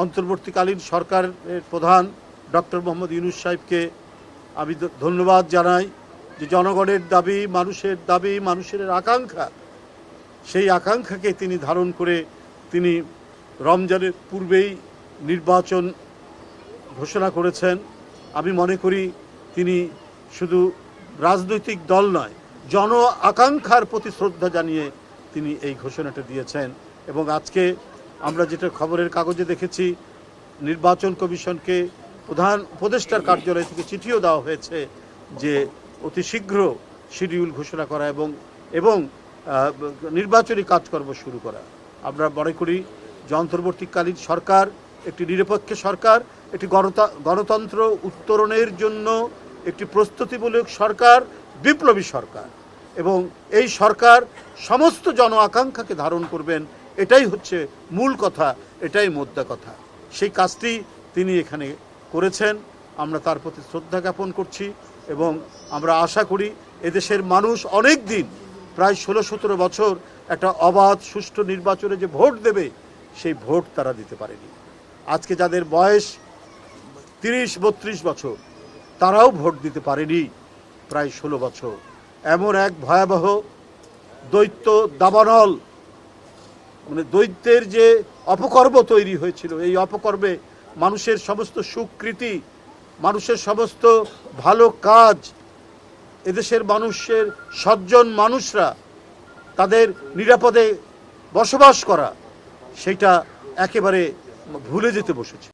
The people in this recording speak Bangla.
অন্তর্বর্তীকালীন সরকারের প্রধান ডক্টর মোহাম্মদ ইউনূস সাহেবকে আমি ধন্যবাদ জানাই যে জনগণের দাবি, মানুষের আকাঙ্ক্ষা, সেই আকাঙ্ক্ষাকে তিনি ধারণ করে তিনি রমজানের পূর্বেই নির্বাচন ঘোষণা করেছেন। আমি মনে করি তিনি শুধু রাজনৈতিক দল নয়, জন আকাঙ্ক্ষার প্রতি শ্রদ্ধা জানিয়ে তিনি এই ঘোষণাটা দিয়েছেন। এবং আজকে আমরা যেটা খবরের কাগজে দেখেছি, নির্বাচন কমিশনকে প্রধান উপদেষ্টার কার্যালয় থেকে চিঠিও দেওয়া হয়েছে যে অতি শীঘ্র শিডিউল ঘোষণা করা এবং নির্বাচনী কাজকর্ম শুরু করা। আমরা মনে করি যে অন্তর্বর্তীকালীন সরকার একটি নিরপেক্ষ সরকার, একটি গণতন্ত্র উত্তরণের জন্য একটি প্রস্তুতিমূলক সরকার, বিপ্লবী সরকার, এবং এই সরকার সমস্ত জন আকাঙ্ক্ষাকে ধারণ করবেন, এটাই হচ্ছে মূল কথা, এটাই মোদ্দা কথা। সেই কাজটি তিনি এখানে করেছেন, আমরা তার প্রতি শ্রদ্ধা জ্ঞাপন করছি এবং আমরা আশা করি এদেশের মানুষ অনেক দিন, প্রায় 16-17 বছর একটা অবাধ সুষ্ঠু নির্বাচনে যে ভোট দেবে, সেই ভোট তারা দিতে পারেনি। আজকে যাদের বয়স 30-32 বছর, তারাও ভোট দিতে পারেনি প্রায় 16 বছর। এমন এক ভয়াবহ দৈত্য দাবানল, মানে দৈত্যের যে অপকর্ম তৈরি হয়েছিল, এই অপকর্মে মানুষের সমস্ত সুকৃতি, মানুষের সমস্ত ভালো কাজ, এদেশের মানুষের সজ্জন মানুষরা তাদের নিরাপদে বসবাস করা, সেটা একেবারে ভুলে যেতে বসেছে।